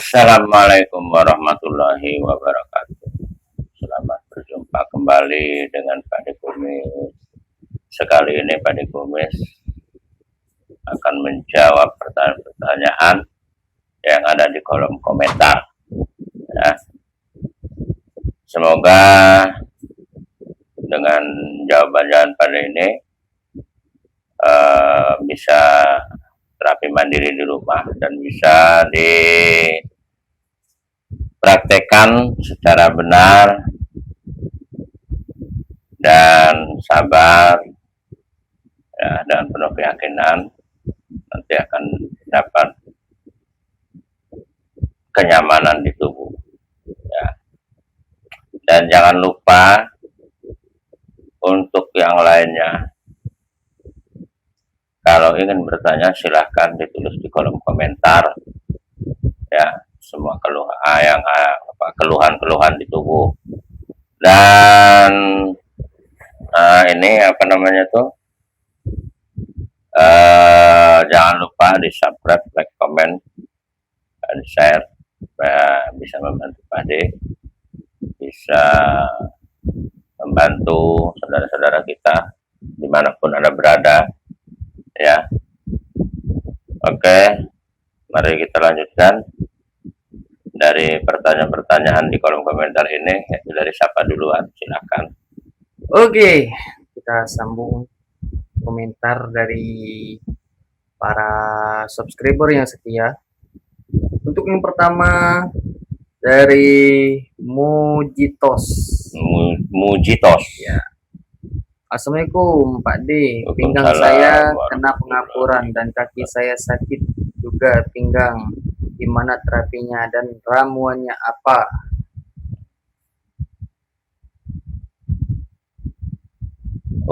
Assalamualaikum warahmatullahi wabarakatuh. Selamat berjumpa kembali dengan Pak De Kumis. Sekali ini Pak De Kumis akan menjawab pertanyaan-pertanyaan yang ada di kolom komentar. Ya. Semoga dengan jawaban-jawaban pada ini bisa terapi mandiri di rumah dan bisa dipraktekkan secara benar dan sabar ya, dan penuh keyakinan nanti akan dapat kenyamanan di tubuh ya. Dan jangan lupa untuk yang lainnya, kalau ingin bertanya silahkan ditulis di kolom komentar ya, semua keluhan-keluhan di tubuh. Dan ini apa namanya tuh, jangan lupa di subscribe, like, comment, dan share supaya bisa membantu Pak De, bisa membantu saudara-saudara kita dimanapun Anda berada ya. Oke, mari kita lanjutkan dari pertanyaan-pertanyaan di kolom komentar ini, yaitu dari siapa duluan, silakan. Oke, kita sambung komentar dari para subscriber yang setia. Untuk yang pertama dari Mujitos. Ya. Assalamualaikum Pak D, pinggang saya kena pengapuran dan kaki saya sakit juga pinggang. Gimana terapinya dan ramuannya apa?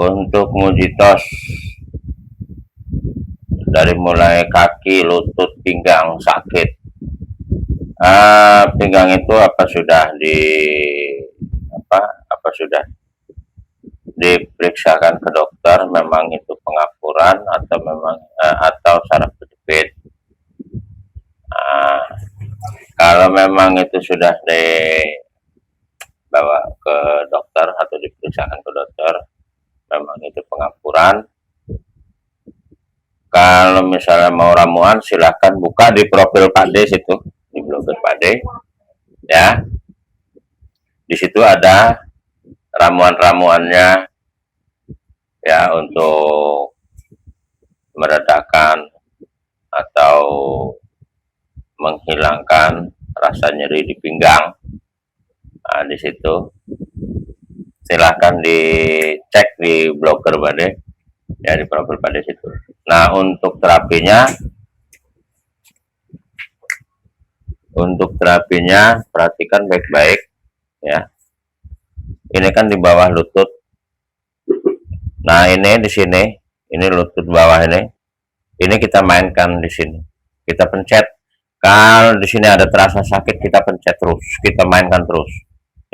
Untuk Mujitos, dari mulai kaki, lutut, pinggang sakit, pinggang itu apa sudah sudah diperiksakan ke dokter, memang itu pengapuran atau memang atau saraf kejepit. Kalau memang itu sudah dibawa ke dokter atau diperiksakan ke dokter, memang itu pengapuran. Kalau misalnya mau ramuan, silahkan buka di profil Pak De situ, di blogger Pak De ya. Di situ ada ramuan-ramuannya ya, untuk meredakan atau menghilangkan rasa nyeri di pinggang. Nah, di situ silahkan dicek di blogger Pak De ya, di profil Pak De situ. Nah, untuk terapinya perhatikan baik-baik ya. Ini kan di bawah lutut. Nah, ini di sini, ini lutut bawah ini kita mainkan di sini. Kita pencet. Kalau di sini ada terasa sakit, kita pencet terus, kita mainkan terus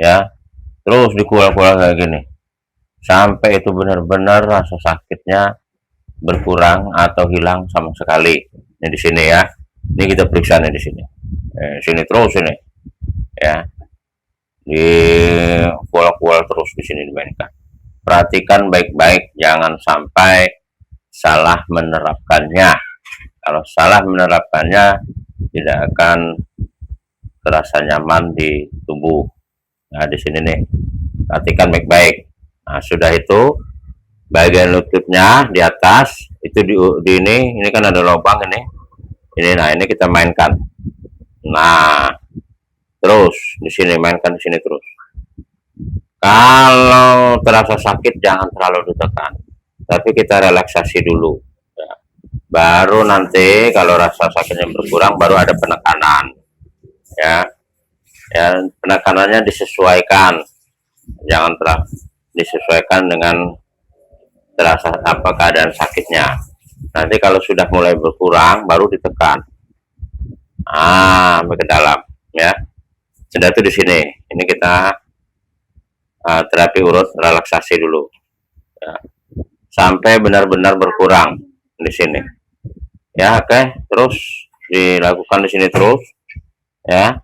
ya. Terus dikual-kual kayak gini sampai itu benar-benar rasa sakitnya berkurang atau hilang sama sekali. Ini di sini ya. Ini kita periksa nih di sini. Sini terus ini ya. Di kual-kual terus di sini dimainkan. Perhatikan baik-baik, jangan sampai salah menerapkannya. Kalau salah menerapkannya, tidak akan terasa nyaman di tubuh. Nah, di sini nih, perhatikan baik-baik. Nah, sudah itu bagian lututnya di atas itu di ini kan ada lubang ini. Nah, ini kita mainkan. Nah, terus di sini mainkan, di sini terus. Kalau terasa sakit jangan terlalu ditekan, tapi kita relaksasi dulu ya. Baru nanti kalau rasa sakitnya berkurang baru ada penekanan ya. Penekanannya disesuaikan, jangan disesuaikan dengan terasa apa keadaan sakitnya. Nanti kalau sudah mulai berkurang baru ditekan sampai ke dalam ya. Sudah itu di sini, ini kita terapi urut relaksasi dulu ya, sampai benar-benar berkurang di sini ya. Oke, terus dilakukan di sini terus ya,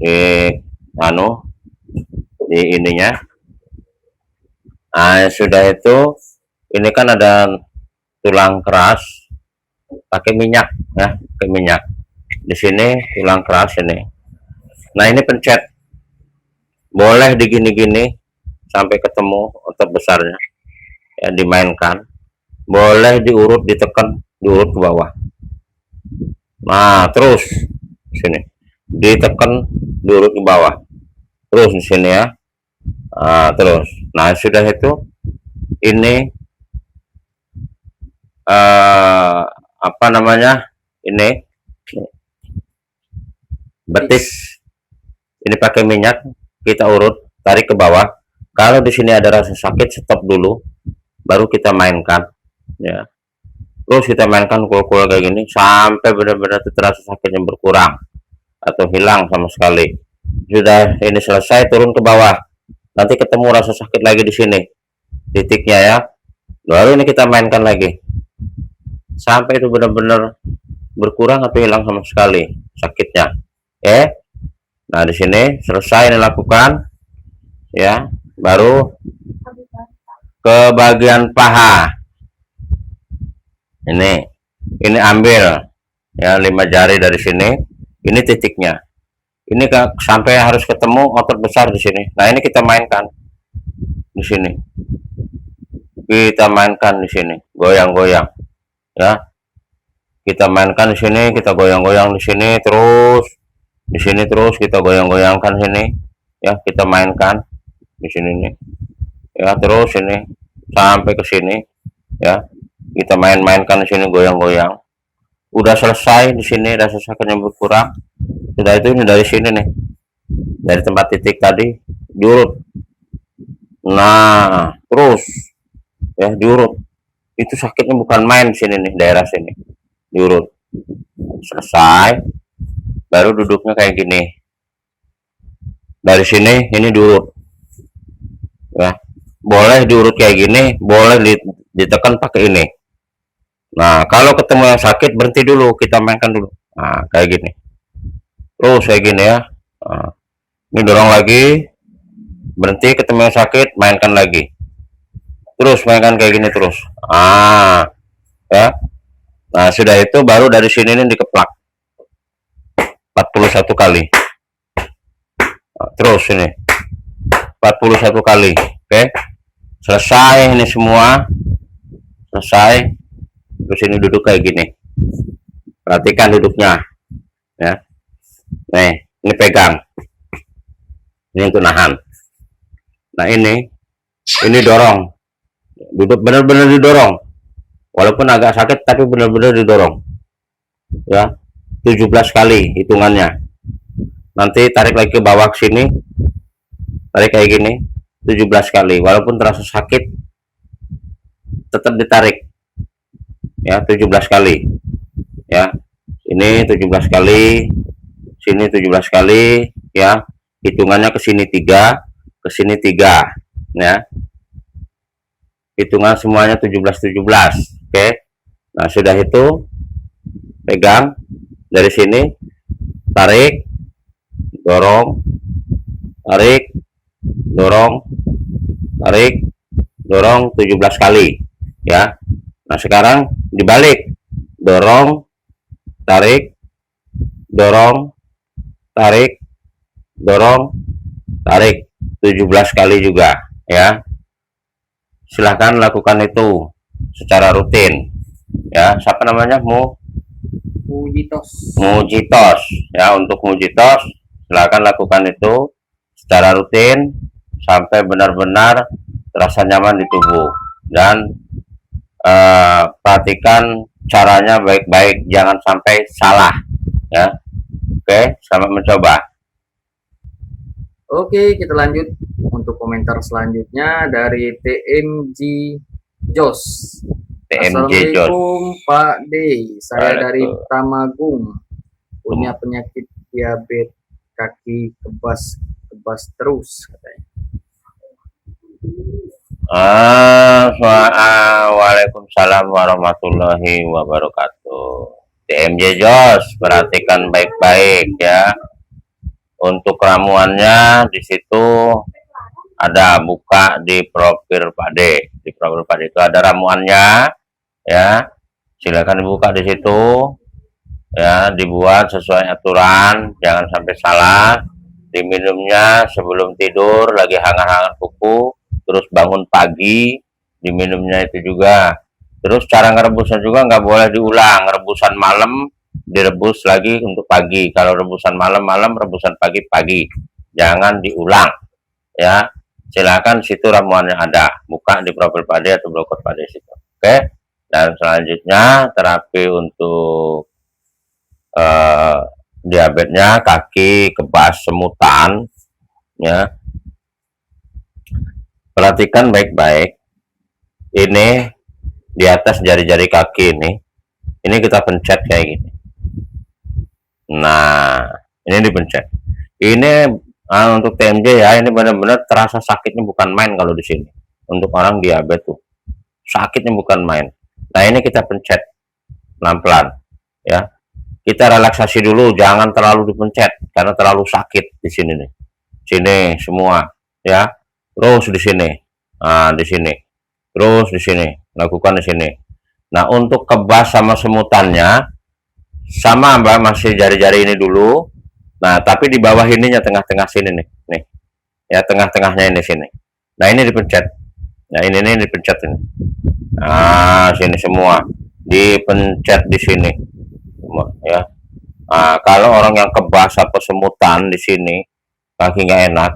di anu di ininya. Nah, sudah itu ini kan ada tulang keras pakai minyak ya, pakai minyak. Di sini tulang keras ini. Nah, ini pencet. Boleh digini-gini sampai ketemu otot besarnya. Ya, dimainkan. Boleh diurut, ditekan, diurut ke bawah. Nah, terus sini. Ditekan, diurut ke bawah. Terus di sini ya. Nah, terus. Nah, sudah itu ini apa namanya? Ini betis. Ini pakai minyak, kita urut, tarik ke bawah. Kalau di sini ada rasa sakit, stop dulu, baru kita mainkan. Ya. Terus kita mainkan kul-kul kayak gini sampai benar-benar terasa sakitnya berkurang atau hilang sama sekali. Sudah ini selesai, turun ke bawah. Nanti ketemu rasa sakit lagi di sini, titiknya ya. Baru ini kita mainkan lagi sampai itu benar-benar berkurang atau hilang sama sekali sakitnya. Nah, di sini selesai dilakukan ya, baru ke bagian paha. Ini ambil ya 5 jari dari sini. Ini titiknya. Ini sampai harus ketemu otot besar di sini. Nah, ini kita mainkan di sini. Kita mainkan di sini, goyang-goyang ya. Kita mainkan di sini, kita goyang-goyang di sini terus. Di sini terus kita goyang-goyangkan sini ya, kita mainkan di sini nih ya, terus ini sampai ke sini ya, kita mainkan di sini, goyang-goyang. Udah selesai di sini, rasa sakitnya berkurang. Sudah itu ini dari sini nih, dari tempat titik tadi diurut. Nah, terus ya diurut. Itu sakitnya bukan main di sini nih, daerah sini diurut. Selesai, baru duduknya kayak gini. Dari sini ini diurut ya, boleh diurut kayak gini, boleh ditekan pakai ini. Nah, kalau ketemu yang sakit berhenti dulu, kita mainkan dulu. Nah, kayak gini terus kayak gini ya. Nah, ini dorong lagi, berhenti, ketemu yang sakit, mainkan lagi, terus mainkan kayak gini terus. Ya. Nah, sudah itu baru dari sini ini dikeplak 41 kali. Nah, terus ini 41 kali. Oke, selesai ini semua, selesai. Terus ini duduk kayak gini, perhatikan duduknya ya. Nih, ini pegang, ini untuk nahan. Nah, ini dorong, duduk benar-benar didorong, walaupun agak sakit tapi benar-benar didorong ya. 17 kali hitungannya. Nanti tarik lagi ke bawah ke sini, tarik kayak gini 17 kali, walaupun terasa sakit tetap ditarik ya, 17 kali ya. Ini 17 kali, sini 17 kali ya. Hitungannya ke sini 3, ke sini 3 ya. Hitungan semuanya 17. Oke. Nah, sudah itu pegang dari sini, tarik, dorong, tarik, dorong, tarik, dorong 17 kali ya. Nah, sekarang dibalik, dorong, tarik, dorong, tarik, dorong, tarik 17 kali juga ya. Silahkan lakukan itu secara rutin ya. Siapa namanya? Mujitos ya. Untuk Mujitos silahkan lakukan itu secara rutin sampai benar-benar terasa nyaman di tubuh. Dan perhatikan caranya baik-baik, jangan sampai salah ya. Oke, selamat mencoba. Oke, kita lanjut untuk komentar selanjutnya dari TMG Jos. Assalamualaikum Pak D, saya dari Tamagung, punya penyakit diabetes, kaki kebas terus katanya. Waalaikumsalam warahmatullahi wabarakatuh. TMJ Jos, perhatikan baik-baik ya. Untuk ramuannya di situ ada, buka di profil Pak D. Di profil Pak D itu ada ramuannya ya. Silakan dibuka di situ ya, dibuat sesuai aturan, jangan sampai salah. Diminumnya sebelum tidur lagi hangat-hangat kuku, terus bangun pagi diminumnya itu juga. Terus cara ngerebusnya juga nggak boleh diulang, rebusan malam direbus lagi untuk pagi. Kalau rebusan malam, rebusan pagi, jangan diulang ya. Silakan, situ ramuannya ada, buka di profil Pak D atau blogger Pak D situ. Oke. Dan selanjutnya terapi untuk diabetesnya, kaki kebas semutan ya. Perhatikan baik-baik, ini di atas jari-jari kaki ini kita pencet kayak gini. Nah, ini dipencet. Ini untuk TMJ ya, ini benar-benar terasa sakitnya bukan main kalau di sini. Untuk orang diabetes tuh sakitnya bukan main. Nah, ini kita pencet pelan-pelan ya. Kita relaksasi dulu, jangan terlalu dipencet karena terlalu sakit di sini nih. Sini semua ya. Terus di sini. Nah, di sini. Terus di sini. Lakukan di sini. Nah, untuk kebas sama semutannya sama Mbak, masih jari-jari ini dulu. Nah, tapi di bawah ininya, tengah-tengah sini nih. Nih. Ya, tengah-tengahnya ini sini. Nah, ini dipencet. Nah, ini dipencet ini. Nah, sini semua. Dipencet di sini. Semua ya. Nah, kalau orang yang kebas atau semutan di sini, kaki nggak enak,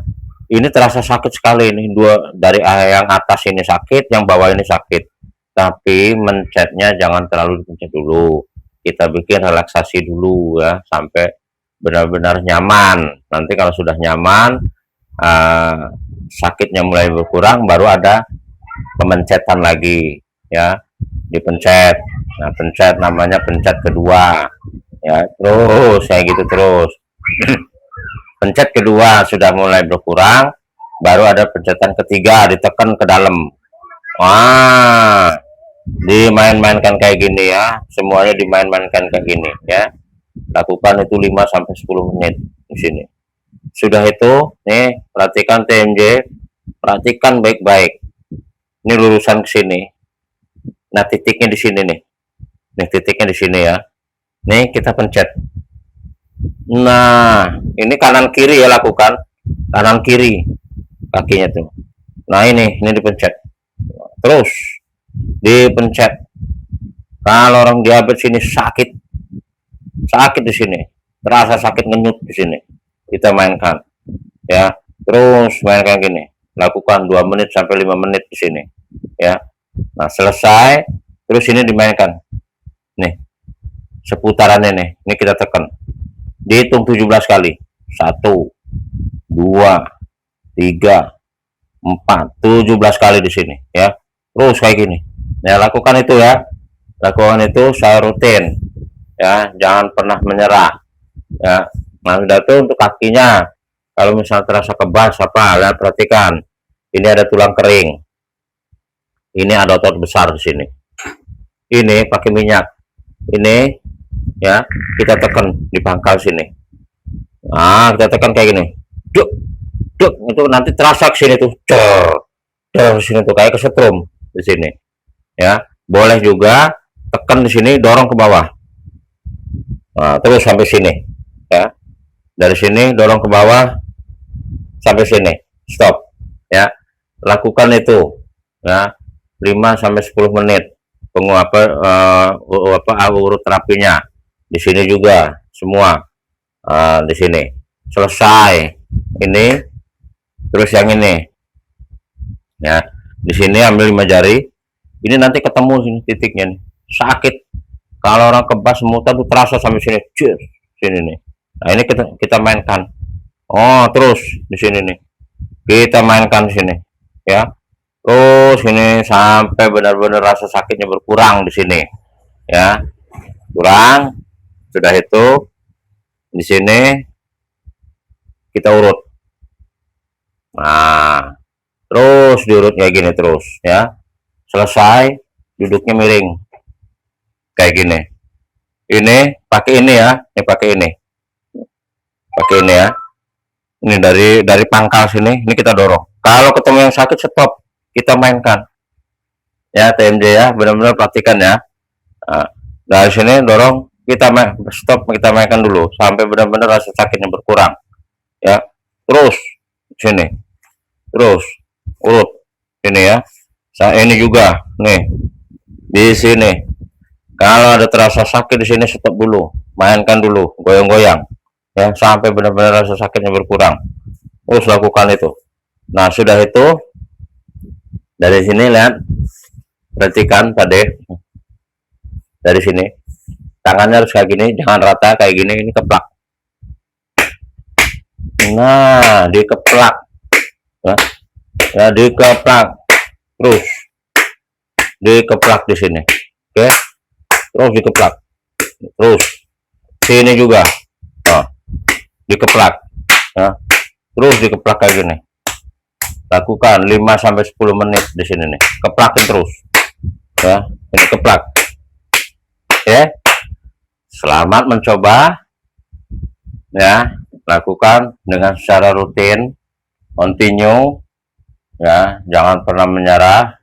ini terasa sakit sekali ini. Dua dari yang atas ini sakit, yang bawah ini sakit. Tapi mencetnya jangan terlalu dipencet dulu. Kita bikin relaksasi dulu ya, sampai benar-benar nyaman. Nanti kalau sudah nyaman, sakitnya mulai berkurang, baru ada pemencetan lagi ya, dipencet. Nah, pencet namanya pencet kedua ya, terus kayak gitu terus. Pencet kedua sudah mulai berkurang, baru ada pencetan ketiga, ditekan ke dalam. Wah, dimain-mainkan kayak gini ya, semuanya dimain-mainkan kayak gini ya. Lakukan itu 5 sampai 10 menit di sini. Sudah itu, nih perhatikan TMJ, perhatikan baik-baik. Ini lurusan ke sini. Nah, titiknya di sini nih. Nih titiknya di sini ya. Nih kita pencet. Nah, ini kanan kiri ya, lakukan kanan kiri kakinya tuh. Nah, ini dipencet. Terus dipencet. Kalau orang diabetes sini sakit di sini, terasa sakit ngenyut di sini. Kita mainkan ya. Terus mainkan gini. Lakukan 2 menit sampai 5 menit di sini ya. Nah, selesai, terus ini dimainkan. Nih, seputaran ini kita tekan. Dihitung 17 kali. 1 2 3 4 17 kali di sini ya. Terus kayak gini. Ya, lakukan itu ya. Lakukan itu saya rutin ya, jangan pernah menyerah ya. Nah, sudah itu untuk kakinya. Kalau misalnya terasa kebas apa, lihat, perhatikan. Ini ada tulang kering. Ini ada otot besar di sini. Ini pakai minyak. Ini ya, kita tekan di pangkal sini. Nah, kita tekan kayak gini. Duk, duk, itu nanti terasa ke sini tuh. Di sini tuh kayak kesetrum di sini. Ya, boleh juga tekan di sini, dorong ke bawah. Nah, terus sampai sini. Ya. Dari sini dorong ke bawah sampai sini. Stop. Ya. Lakukan itu ya, 5 sampai 10 menit. Urut terapinya. Di sini juga semua. Di sini. Selesai. Ini terus yang ini. Ya. Di sini ambil 5 jari. Ini nanti ketemu sini titiknya nih. Sakit. Kalau orang kebas semutan tuh terasa sampai sini. Sini nih. Nah, ini kita mainkan. Oh, terus di sini nih. Kita mainkan di sini. Ya. Terus ini sampai benar-benar rasa sakitnya berkurang di sini. Ya. Kurang. Sudah itu di sini kita urut. Nah, terus diurut kayak gini terus ya. Selesai, duduknya miring kayak gini. Ini pakai ini ya, ini pakai ini ya. Ini dari pangkal sini, ini kita dorong. Kalau ketemu yang sakit, stop, kita mainkan. Ya TMJ ya, benar-benar praktikan ya. Nah, dari sini dorong, kita stop, kita mainkan dulu sampai benar-benar rasa sakitnya berkurang. Ya, terus sini, terus urut ini ya. Ini juga nih di sini. Kalau ada terasa sakit di sini, stop dulu, mainkan dulu, goyang-goyang ya sampai benar-benar rasa sakitnya berkurang. Terus lakukan itu. Nah, sudah itu dari sini lihat, perhatikan tadi dari sini tangannya harus kayak gini, jangan rata kayak gini, ini keplak. Nah, dikeplak ya, dikeplak terus, dikeplak di sini, oke, terus dikeplak terus sini juga, nah, dikeplak ya, terus dikeplak kayak gini. Lakukan 5-10 menit di sini nih, keplakin terus ya, ini keplak. Oke, selamat mencoba ya, lakukan dengan secara rutin, continue ya, jangan pernah menyerah,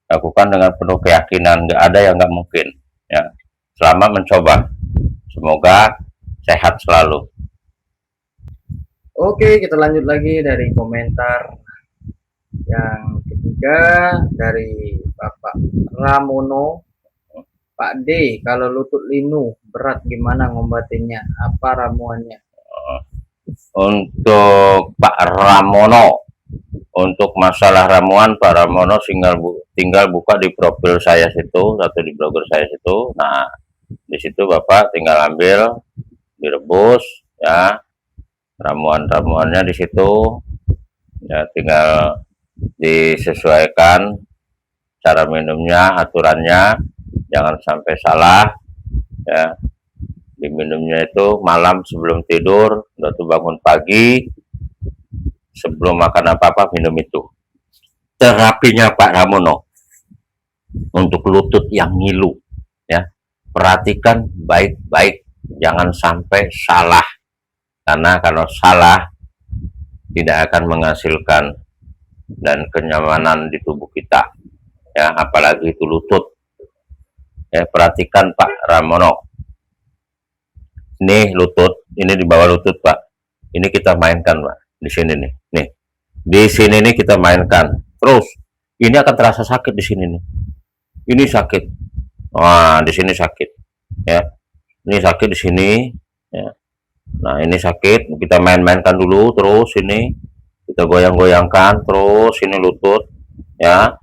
lakukan dengan penuh keyakinan, nggak ada yang nggak mungkin ya. Selamat mencoba, semoga sehat selalu. Oke, kita lanjut lagi dari komentar yang ketiga dari Bapak Ramono. Pak D, kalau lutut linu berat gimana ngobatinya? Apa ramuannya? Untuk Pak Ramono, untuk masalah ramuan Pak Ramono tinggal buka di profil saya situ atau di blogger saya situ. Nah, di situ Bapak tinggal ambil, direbus ya, ramuan-ramuannya di situ ya, tinggal disesuaikan cara minumnya, aturannya, jangan sampai salah ya. Diminumnya itu malam sebelum tidur, waktu bangun pagi, sebelum makan apa-apa minum itu. Terapinya Pak Ramono untuk lutut yang ngilu ya, perhatikan baik-baik, jangan sampai salah, karena kalau salah tidak akan menghasilkan dan kenyamanan di tubuh kita ya, apalagi itu lutut ya. Perhatikan Pak Ramono, ini lutut, ini di bawah lutut Pak, ini kita mainkan Pak, di sini nih, di sini nih kita mainkan terus, ini akan terasa sakit di sini nih, ini sakit, wah di sini sakit ya, ini sakit di sini ya. Nah, ini sakit, kita main-mainkan dulu, terus ini kita goyang-goyangkan terus, ini lutut ya,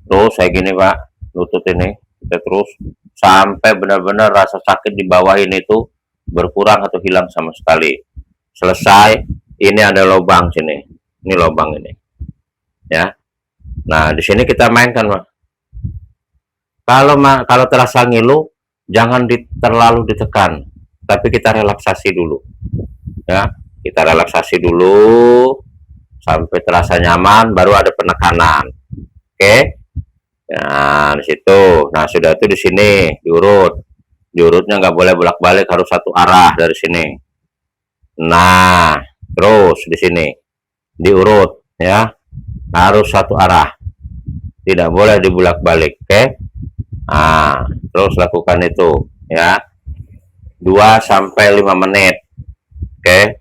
terus kayak gini Pak, lutut ini kita terus sampai benar-benar rasa sakit di bawah ini tuh berkurang atau hilang sama sekali. Selesai, ini ada lubang sini, ini lubang ini ya. Nah, di sini kita mainkan Pak. Kalau terasa ngilu, jangan terlalu ditekan, tapi kita relaksasi dulu ya, kita relaksasi dulu sampai terasa nyaman, baru ada penekanan. Oke, nah di situ, nah sudah itu di sini diurutnya nggak boleh bolak-balik, harus satu arah dari sini. Nah, terus di sini diurut ya, harus satu arah, tidak boleh dibulak-balik. Oke, nah terus lakukan itu ya, 2-5 menit. Oke,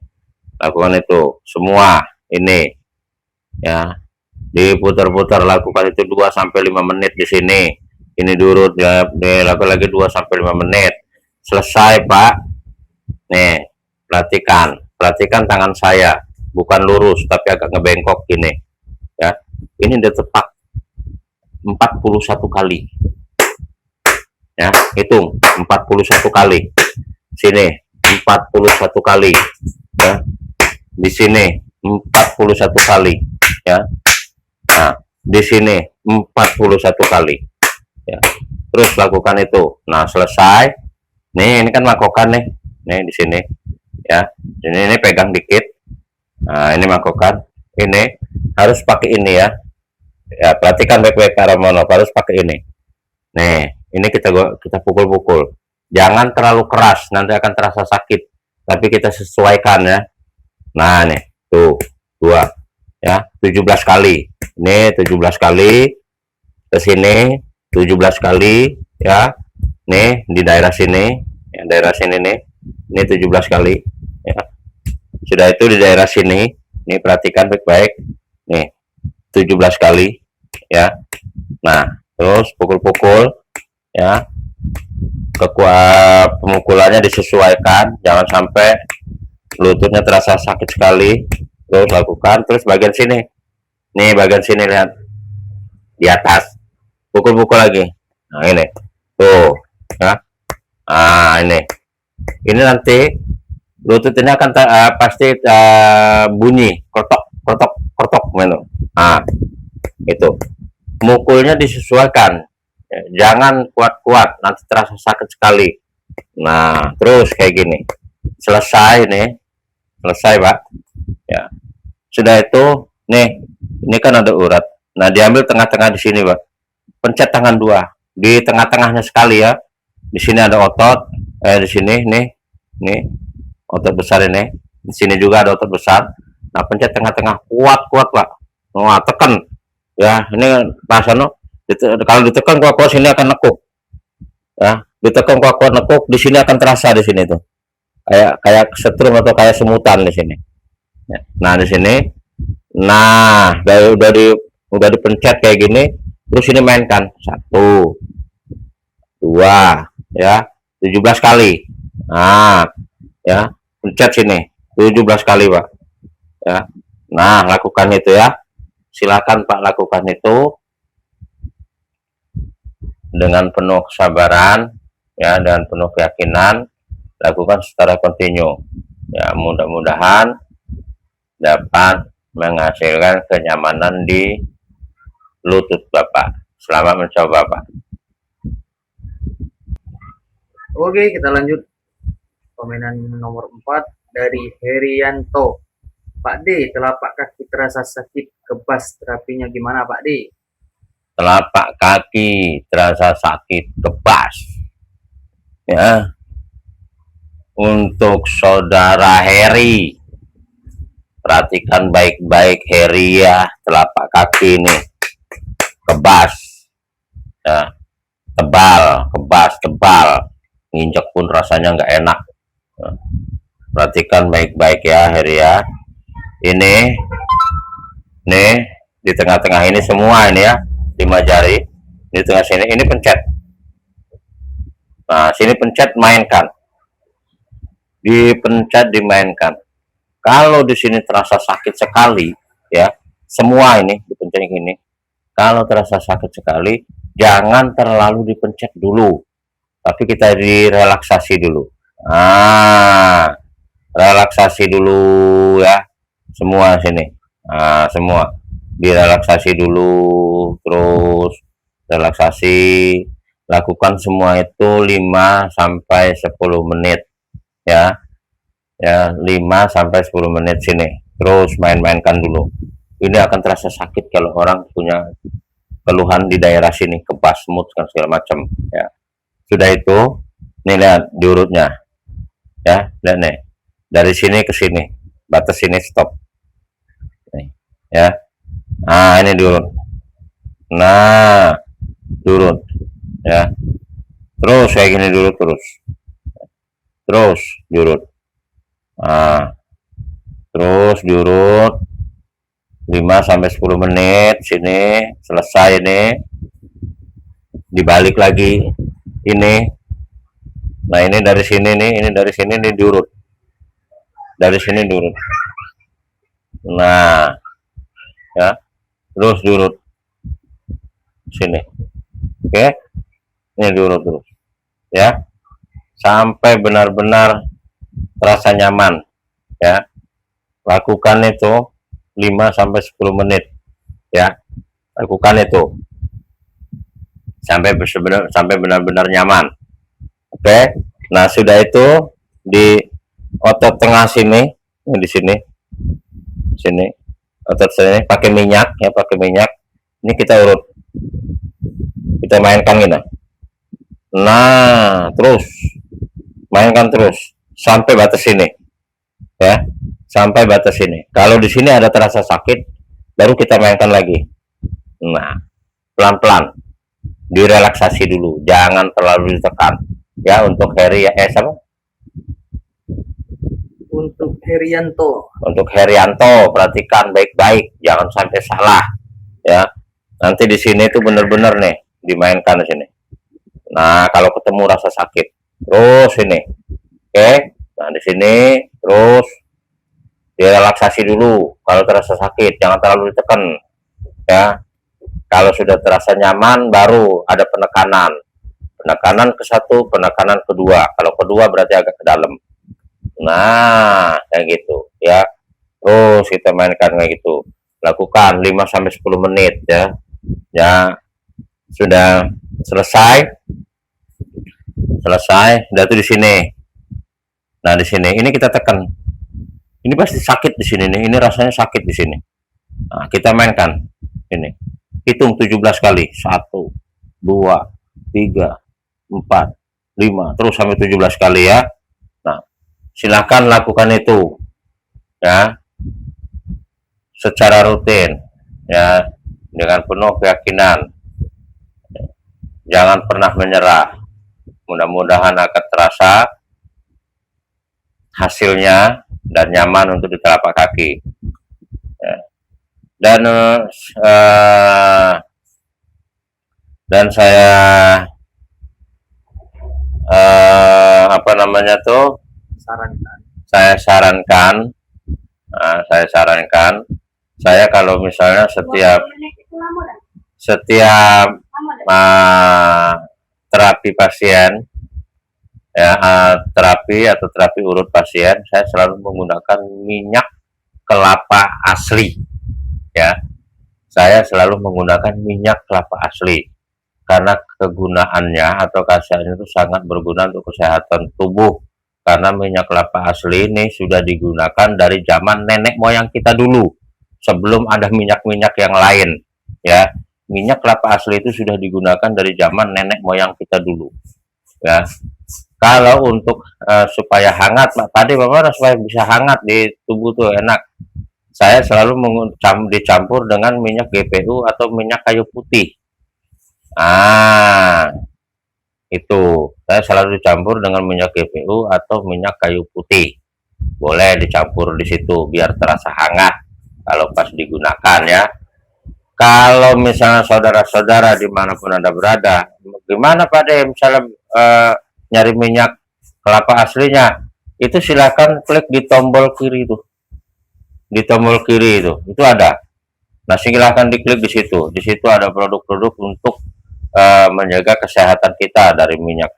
lakukan itu semua ini ya, diputar-putar, lakukan itu 2-5 menit di sini, ini diurut ya, dilakukan lagi 2-5 menit. Selesai Pak, nih perhatikan tangan saya, bukan lurus tapi agak ngebengkok gini ya, ini udah tepat 41 kali ya, hitung 41 kali, sini 41 kali ya, di sini 41 kali ya, nah di sini 41 kali ya, terus lakukan itu. Nah, selesai nih, ini kan mangkokan nih di sini ya, ini pegang dikit, nah ini mangkokan, ini harus pakai ini ya, perhatikan baik-baik Ramono, harus pakai ini nih, ini kita pukul-pukul Jangan terlalu keras, nanti akan terasa sakit. Tapi kita sesuaikan ya. Nah, nih, tuh, 2 ya, 17 kali. Ini 17 kali ke sini, 17 kali ya. Nih di daerah sini, ya, daerah sini nih. Ini 17 kali ya. Sudah itu di daerah sini, nih perhatikan baik-baik. Nih, 17 kali ya. Nah, terus pukul-pukul ya. Pemukulannya disesuaikan, jangan sampai lututnya terasa sakit sekali. Terus lakukan, terus bagian sini. Nih bagian sini lihat. Di atas. Pukul-pukul lagi. Nah, ini. Tuh, ya. Ah, ini. Ini nanti lutut ini akan pasti bunyi krotok krotok krotok gitu. Nah, itu mukulnya disesuaikan, jangan kuat-kuat nanti terasa sakit sekali. Nah, terus kayak gini, selesai nih, selesai Pak ya. Sudah itu nih, ini kan ada urat, nah diambil tengah-tengah di sini Pak, pencet tangan 2 di tengah-tengahnya sekali ya. Di sini ada otot, di sini nih otot besar ini, di sini juga ada otot besar. Nah, pencet tengah-tengah, kuat-kuat Pak. Wah, tekan ya. Ini rasanya kalau ditekan kuat-kuat sini akan nekuk ya. Ditekan kuat-kuat nekuk, di sini akan terasa di sini tuh kayak setrum atau kayak semutan di sini ya. Nah, di sini, nah udah dipencet kayak gini, terus ini mainkan 1 2 ya, 17 kali. Nah ya, pencet sini 17 kali Pak ya. Nah, lakukan itu ya, silakan Pak, lakukan itu dengan penuh kesabaran ya, dan penuh keyakinan. Lakukan secara kontinu ya, mudah-mudahan dapat menghasilkan kenyamanan di lutut Bapak. Selamat mencoba Pak. Oke, kita lanjut. Permainan nomor 4 dari Herianto. Pak D, telapak kaki terasa sakit, kebas, terapinya gimana Pak D? Telapak kaki terasa sakit, kebas ya. Untuk saudara Heri, perhatikan baik-baik Heri ya, telapak kaki ini kebas ya, tebal, kebas, tebal, nginjek pun rasanya nggak enak ya. Perhatikan baik-baik ya Heri ya. Ini nih di tengah-tengah ini semua ini ya, 5 jari di tengah sini, ini pencet. Nah, sini pencet, mainkan, dipencet, dimainkan. Kalau di sini terasa sakit sekali ya, semua ini dipencet ini. Kalau terasa sakit sekali, jangan terlalu dipencet dulu, tapi kita direlaksasi dulu. Nah, relaksasi dulu ya, semua sini. Nah, semua direlaksasi dulu, terus relaksasi. Lakukan semua itu 5 sampai 10 menit ya. Ya, 5 sampai 10 menit sini. Terus main-mainkan dulu. Ini akan terasa sakit kalau orang punya keluhan di daerah sini, kebas, mood dan segala macam ya. Sudah itu, nih lihat diurutnya ya, lihat nih, dari sini ke sini, batas sini stop nih, ya. Nah, ini diurut, nah diurut ya, terus kayak gini dulu, terus diurut. Nah, terus diurut 5 sampai 10 menit sini, selesai ini, dibalik lagi ini. Nah, ini dari sini nih, ini dari sini nih diurut, dari sini diurut. Nah ya, terus diurut sini, oke, ini diurut terus ya, sampai benar-benar terasa nyaman ya. Lakukan itu 5 sampai 10 menit ya, lakukan itu sampai benar-benar nyaman. Oke. Nah, sudah itu di otot tengah sini, di sini otot sini, pakai minyak ya, pakai minyak. Ini kita urut, kita mainkan gitu. Nah, terus mainkan terus sampai batas sini, ya, sampai batas sini. Kalau di sini ada terasa sakit, baru kita mainkan lagi. Nah, pelan-pelan, direlaksasi dulu, jangan terlalu ditekan. Ya, untuk Heri ya, Untuk Herianto. Untuk Herianto, perhatikan baik-baik, jangan sampai salah. Ya, nanti di sini tuh bener-bener nih dimainkan di sini. Nah, kalau ketemu rasa sakit, terus ini, oke. Nah, di sini terus direlaksasi dulu. Kalau terasa sakit, jangan terlalu ditekan. Ya, kalau sudah terasa nyaman, baru ada penekanan. Penekanan ke satu, penekanan kedua. Kalau kedua berarti agak ke dalam. Nah, kayak gitu, ya. Terus kita mainkan kayak gitu. Lakukan 5 sampai 10 menit ya. Ya, sudah selesai. Udah tuh di sini. Nah, di sini ini kita tekan. Ini pasti sakit di sini nih. Ini rasanya sakit di sini. Nah, kita mainkan. Ini. Hitung 17 kali. 1 2 3 4 5 terus sampai 17 kali ya. Nah, silakan lakukan itu. Ya. Secara rutin ya, dengan penuh keyakinan. Jangan pernah menyerah. Mudah-mudahan akan terasa hasilnya dan nyaman untuk di telapak kaki. Ya. Dan saya apa namanya tuh? Saya sarankan, saya kalau misalnya setiap terapi pasien, ya, terapi urut pasien, saya selalu menggunakan minyak kelapa asli. Ya, saya selalu menggunakan minyak kelapa asli karena kegunaannya atau khasiatnya itu sangat berguna untuk kesehatan tubuh. Karena minyak kelapa asli ini sudah digunakan dari zaman nenek moyang kita dulu, sebelum ada minyak-minyak yang lain. Ya, minyak kelapa asli itu sudah digunakan dari zaman nenek moyang kita dulu. Ya, kalau untuk supaya hangat, tadi bagaimana supaya bisa hangat di tubuh tuh enak? Saya selalu dicampur dengan minyak GPU atau minyak kayu putih. Itu saya selalu dicampur dengan minyak GPU atau minyak kayu putih. Boleh dicampur di situ biar terasa hangat kalau pas digunakan ya. Kalau misalnya saudara-saudara dimanapun Anda berada, gimana Pak De, misalnya nyari minyak kelapa aslinya, itu silakan klik di tombol kiri itu. Di tombol kiri itu ada. Nah, silahkan diklik di situ. Di situ ada produk-produk untuk menjaga kesehatan kita, dari minyak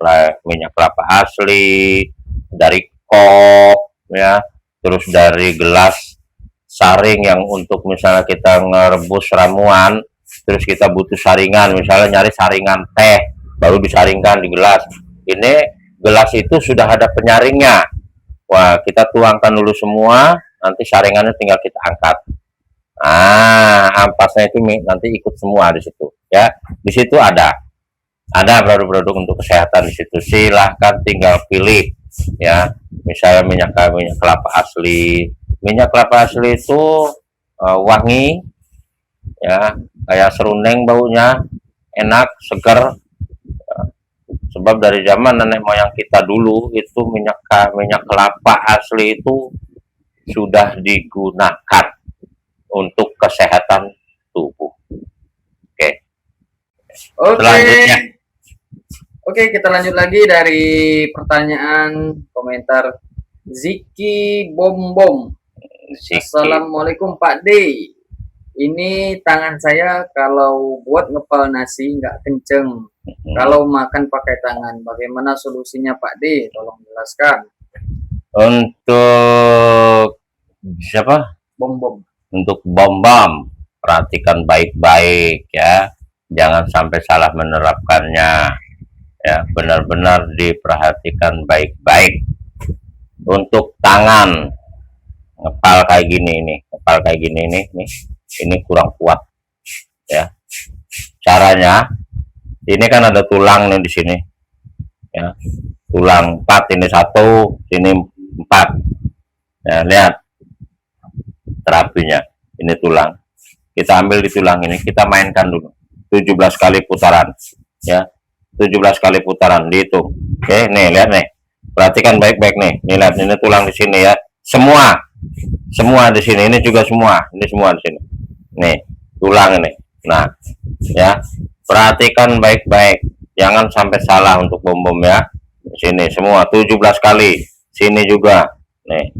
kelapa asli, dari kop, ya, terus dari gelas saring yang untuk misalnya kita ngerebus ramuan, terus kita butuh saringan, misalnya nyari saringan teh, baru disaringkan di gelas. Ini gelas itu sudah ada penyaringnya. Wah, kita tuangkan dulu semua, nanti saringannya tinggal kita angkat. Ampasnya itu nanti ikut semua di situ, ya. Di situ ada produk-produk untuk kesehatan di situ. Silahkan tinggal pilih, ya. Misalnya minyak kelapa asli. Minyak kelapa asli itu wangi, ya, kayak serundeng baunya, enak, segar. Sebab dari zaman nenek moyang kita dulu itu minyak kelapa asli itu sudah digunakan untuk kesehatan tubuh. Selanjutnya. Oke, kita lanjut lagi dari pertanyaan komentar Ziki Bom Bom. Assalamualaikum Pak D. Ini tangan saya kalau buat ngepal nasi nggak kenceng. Kalau makan pakai tangan, bagaimana solusinya Pak D? Tolong jelaskan. Untuk siapa? Bom Bom. Untuk Bom Bom, perhatikan baik-baik ya. Jangan sampai salah menerapkannya. Ya, benar-benar diperhatikan baik-baik. Untuk tangan, ngepal kayak gini nih, ini kurang kuat. Ya. Caranya, ini kan ada tulang nih di sini. Ya. tulang 4, ini 1, sini 4. Nah, lihat terapinya. Ini tulang. Kita ambil di tulang ini, kita mainkan dulu. 17 kali putaran. Ya. 17 kali putaran dihitung. Oke, nih lihat nih. Perhatikan baik-baik nih. Nih lihat, ini tulang di sini ya. Semua di sini. Ini juga semua. Ini semua di sini. Nih, tulang ini. Nah, ya. Perhatikan baik-baik. Jangan sampai salah untuk bom-bom ya. Di sini semua 17 kali. Sini juga. Nih.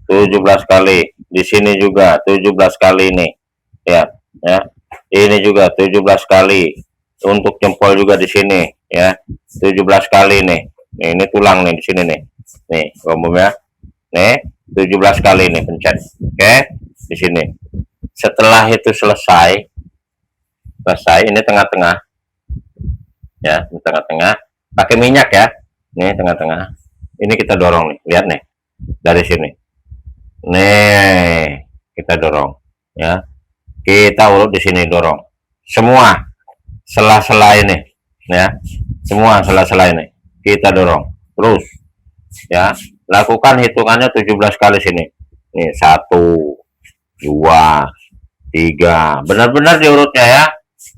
17 kali. Di sini juga 17 kali nih. Ya, ya. Ini juga 17 kali. Untuk jempol juga di sini ya. 17 kali nih. Nih, ini tulang nih di sini nih. Nih, bom ya. Nih, 17 kali nih pencet. Oke, di sini. Setelah itu selesai, ini tengah-tengah. Ya, di tengah-tengah. Pakai minyak ya. Nih, tengah-tengah. Ini kita dorong nih. Lihat nih. Dari sini. Nih, kita dorong ya. Kita urut di sini dorong. Semua sela-sela ini ya. Semua sela-sela ini kita dorong. Terus ya, lakukan hitungannya 17 kali sini. Nih, 1 2 3. Benar-benar diurutnya ya.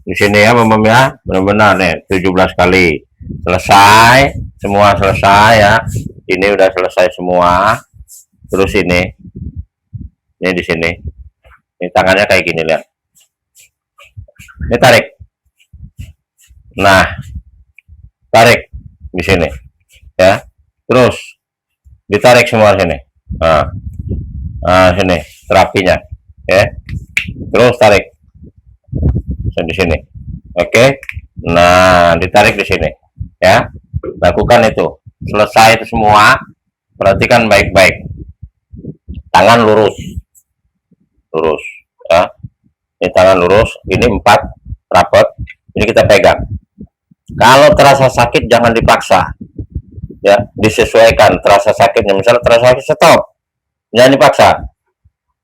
Di sini ya, Bom ya. Benar-benar nih 17 kali. Selesai, semua selesai ya. Ini udah selesai semua. Terus ini di sini. Ini tangannya kayak gini lihat. Ini tarik. Nah, tarik di sini. Ya. Terus ditarik semua sini. Nah, sini terapinya. Ya. Terus tarik. Di sini. Oke. Nah, ditarik di sini. Ya. Lakukan itu. Selesai itu semua. Perhatikan baik-baik. Tangan lurus. Lurus ya. Ini tangan lurus, ini 4 rapat. Ini kita pegang. Kalau terasa sakit jangan dipaksa. Ya, disesuaikan terasa sakitnya. Misalnya terasa sakit, stop. Jangan dipaksa.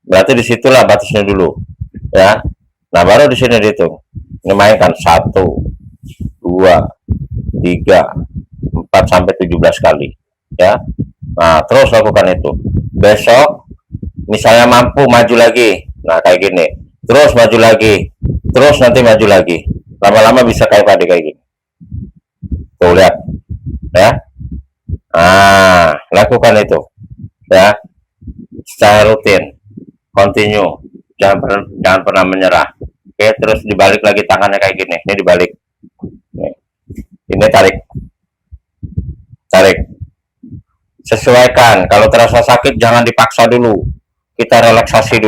Berarti disitulah batasnya dulu. Ya. Nah, baru di sini dihitung. Ini mainkan 1 2 3 4 sampai 17 kali. Ya. Nah, terus lakukan itu. Besok misalnya mampu maju lagi, nah kayak gini, terus maju lagi, terus nanti maju lagi, lama-lama bisa kayak tadi kayak gini. Tuh lihat ya. Lakukan itu ya secara rutin, continue, jangan pernah menyerah. Oke, terus dibalik lagi tangannya kayak gini. Ini dibalik, ini tarik, sesuaikan. Kalau terasa sakit jangan dipaksa dulu, kita relaksasi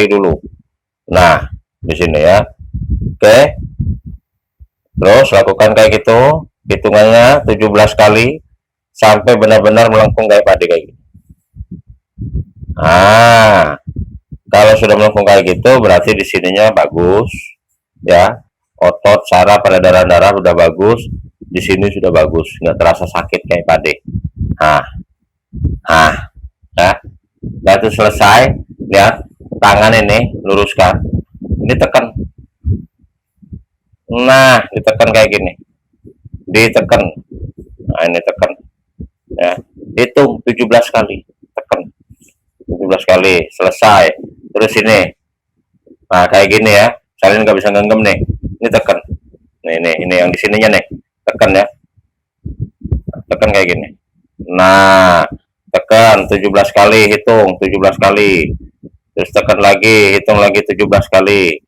dulu. Nah, di sini ya. Oke. Terus lakukan kayak gitu, hitungannya 17 kali sampai benar-benar melengkung kayak padi kayak gitu. Kalau sudah melengkung kayak gitu berarti di sininya bagus ya. Otot, saraf, peredaran darah udah bagus. Di sini sudah bagus, nggak terasa sakit kayak padi. Ya. Nah, itu selesai. Lihat tangan ini luruskan, ini tekan. Nah, ditekan kayak gini, ditekan. Nah, ini tekan ya. Hitung 17 kali, tekan 17 kali, selesai. Terus ini, nah kayak gini ya. Kalian nggak bisa genggam nih, ini tekan. Nah, ini yang di sininya nih, tekan ya. Tekan kayak gini. Nah, tekan 17 kali, hitung 17 kali. Terus tekan lagi, hitung lagi 17 kali.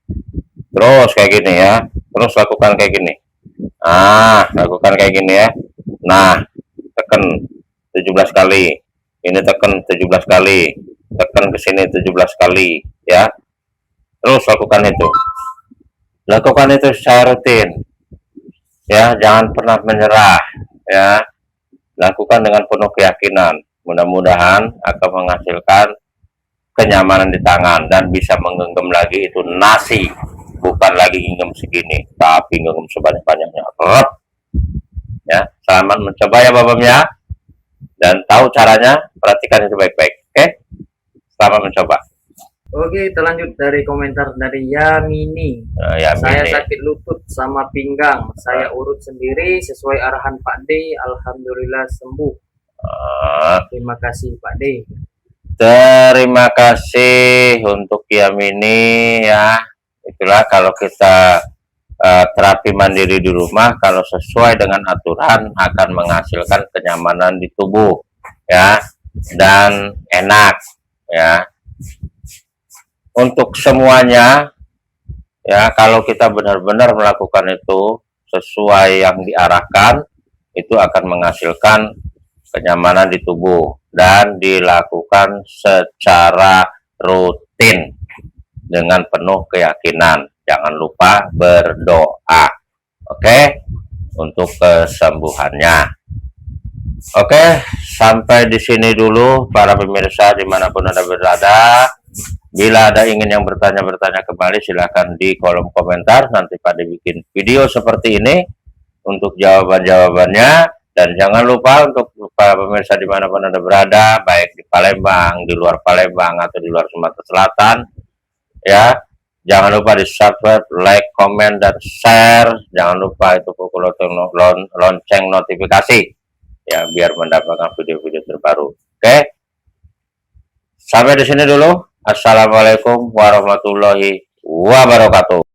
Terus kayak gini ya. Terus lakukan kayak gini. Lakukan kayak gini ya. Nah, tekan 17 kali. Ini tekan 17 kali. Tekan ke sini 17 kali ya. Terus lakukan itu. Lakukan itu secara rutin. Ya, jangan pernah menyerah ya. Lakukan dengan penuh keyakinan. Mudah-mudahan akan menghasilkan kenyamanan di tangan dan bisa menggenggam lagi itu nasi, bukan lagi genggam segini, tapi genggam sebanyak-banyaknya. Ya, selamat mencoba ya Bapak ya, dan tahu caranya, perhatikan itu baik-baik. Oke, selamat mencoba. Oke, kita lanjut dari komentar dari Yamini. Ya, Saya Mini. sakit lutut sama pinggang. Saya urut sendiri sesuai arahan Pak D. Alhamdulillah sembuh. Ah, Terima kasih Pak D. terima kasih untuk Yamini ya. Itulah kalau kita terapi mandiri di rumah, kalau sesuai dengan aturan akan menghasilkan kenyamanan di tubuh ya, dan enak ya. Untuk semuanya ya, kalau kita benar-benar melakukan itu sesuai yang diarahkan, itu akan menghasilkan kenyamanan di tubuh dan dilakukan secara rutin dengan penuh keyakinan. Jangan lupa berdoa, oke, untuk kesembuhannya. Oke, sampai di sini dulu para pemirsa dimanapun Anda berada. Bila ada ingin yang bertanya kembali, silahkan di kolom komentar. Nanti pada bikin video seperti ini untuk jawaban-jawabannya. Dan jangan lupa untuk para pemirsa dimanapun Anda berada, baik di Palembang, di luar Palembang, atau di luar Sumatera Selatan, ya, jangan lupa di subscribe, like, komen, dan share. Jangan lupa itu pukul lonceng notifikasi, ya, biar mendapatkan video-video terbaru. Oke, sampai di sini dulu. Assalamualaikum warahmatullahi wabarakatuh.